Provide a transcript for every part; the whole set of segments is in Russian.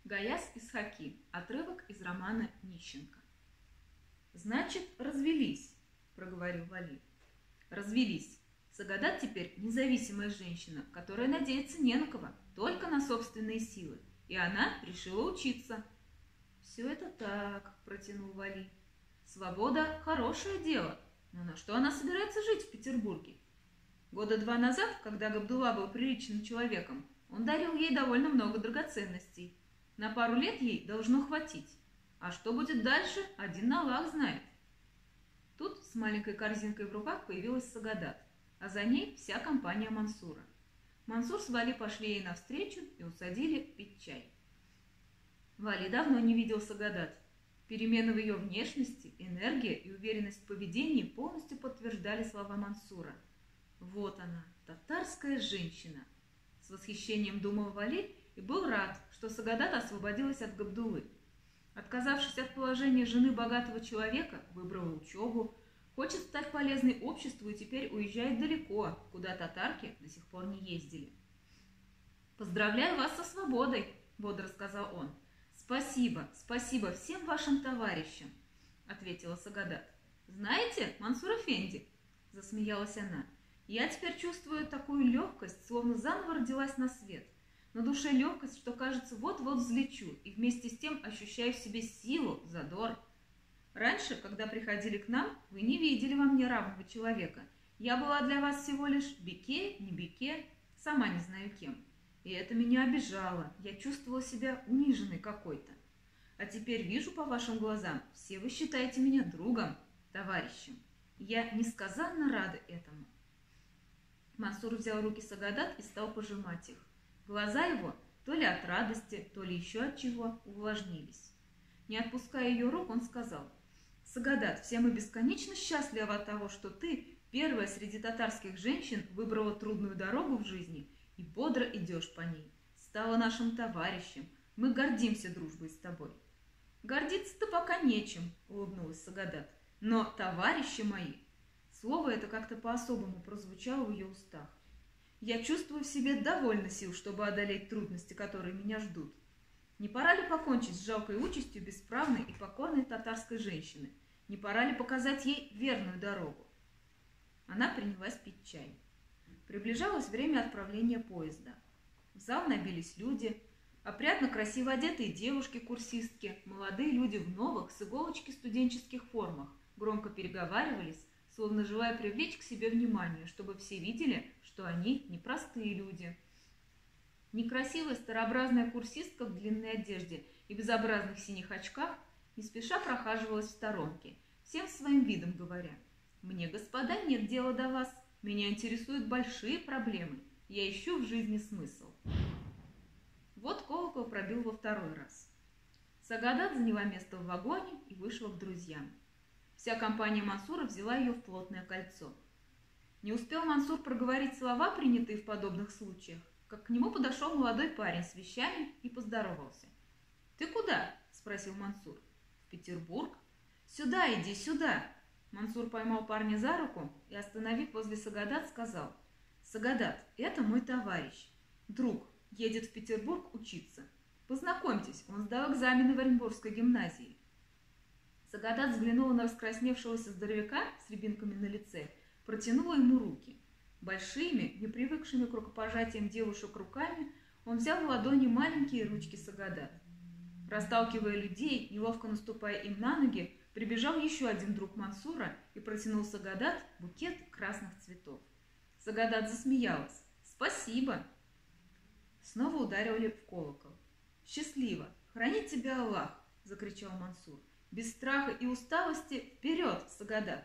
Гаяс Исхаки. Отрывок из романа Нищенко. «Значит, развелись», – проговорил Вали. «Развелись. Сагадат теперь независимая женщина, которая надеется не на кого, только на собственные силы. И она решила учиться». «Все это так», – протянул Вали. «Свобода – хорошее дело, но на что она собирается жить в Петербурге? Года 2 назад, когда Габдулла был приличным человеком, он дарил ей довольно много драгоценностей. На пару лет ей должно хватить. А что будет дальше, один Аллах знает». Тут с маленькой корзинкой в руках появилась Сагадат, а за ней вся компания Мансура. Мансур с Вали пошли ей навстречу и усадили пить чай. Вали давно не видел Сагадат. Перемены в ее внешности, энергия и уверенность в поведении полностью подтверждали слова Мансура. «Вот она, татарская женщина!» С восхищением думал Вали и был рад, что Сагадат освободилась от Габдуллы. Отказавшись от положения жены богатого человека, выбрала учебу, хочет стать полезной обществу и теперь уезжает далеко, куда татарки до сих пор не ездили. «Поздравляю вас со свободой», – бодро сказал он. «Спасибо, спасибо всем вашим товарищам», – ответила Сагадат. «Знаете, Мансур Эфенди», – засмеялась она, – «я теперь чувствую такую легкость, словно заново родилась на свет. На душе легкость, что кажется, вот-вот взлечу, и вместе с тем ощущаю в себе силу, задор. Раньше, когда приходили к нам, вы не видели во мне равного человека. Я была для вас всего лишь бике, не бике, сама не знаю кем. И это меня обижало, я чувствовала себя униженной какой-то. А теперь вижу по вашим глазам, все вы считаете меня другом, товарищем. Я несказанно рада этому». Мансур взял руки Сагадат и стал пожимать их. Глаза его, то ли от радости, то ли еще от чего, увлажнились. Не отпуская ее рук, он сказал: «Сагадат, все мы бесконечно счастливы от того, что ты, первая среди татарских женщин, выбрала трудную дорогу в жизни и бодро идешь по ней. Стала нашим товарищем. Мы гордимся дружбой с тобой». «Гордиться-то пока нечем», — улыбнулась Сагадат. «Но товарищи мои...» Слово это как-то по-особому прозвучало в ее устах. «Я чувствую в себе довольно сил, чтобы одолеть трудности, которые меня ждут. Не пора ли покончить с жалкой участью бесправной и покорной татарской женщины? Не пора ли показать ей верную дорогу?» Она принялась пить чай. Приближалось время отправления поезда. В зал набились люди, опрятно красиво одетые девушки-курсистки, молодые люди в новых с иголочки студенческих формах, громко переговаривались, словно желая привлечь к себе внимание, чтобы все видели, что они непростые люди. Некрасивая старообразная курсистка в длинной одежде и безобразных синих очках не спеша прохаживалась в сторонке, всем своим видом говоря: «Мне, господа, нет дела до вас, меня интересуют большие проблемы, я ищу в жизни смысл». Вот колокол пробил во второй раз. Сагадат заняла место в вагоне и вышла к друзьям. Вся компания Мансура взяла ее в плотное кольцо. Не успел Мансур проговорить слова, принятые в подобных случаях, как к нему подошел молодой парень с вещами и поздоровался. «Ты куда?» – спросил Мансур. «В Петербург». «Сюда иди, сюда!» Мансур поймал парня за руку и, остановив возле Сагадат, сказал: «Сагадат, это мой товарищ, друг, едет в Петербург учиться. Познакомьтесь, он сдал экзамены в Оренбургской гимназии». Сагадат взглянула на раскрасневшегося здоровяка с рябинками на лице, протянула ему руки. Большими, не привыкшими к рукопожатиям девушек руками, он взял в ладони маленькие ручки Сагадат. Расталкивая людей, неловко наступая им на ноги, прибежал еще один друг Мансура и протянул Сагадат букет красных цветов. Сагадат засмеялась. «Спасибо!» Снова ударили в колокол. «Счастливо! Храни тебя Аллах!» – закричал Мансур. «Без страха и усталости вперед, Сагадат!»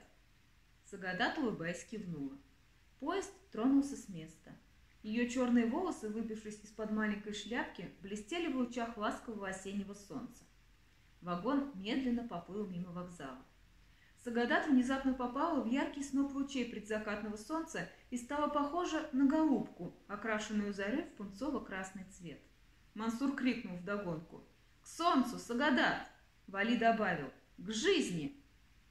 Сагадат, улыбаясь, кивнула. Поезд тронулся с места. Ее черные волосы, выбившись из-под маленькой шляпки, блестели в лучах ласкового осеннего солнца. Вагон медленно поплыл мимо вокзала. Сагадат внезапно попала в яркий сноп лучей предзакатного солнца и стала похожа на голубку, окрашенную зарей в пунцово-красный цвет. Мансур крикнул вдогонку: «К солнцу, Сагадат!» Вали добавил: «К жизни!»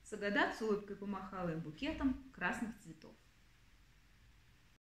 Сагадат с улыбкой помахала им букетом красных цветов.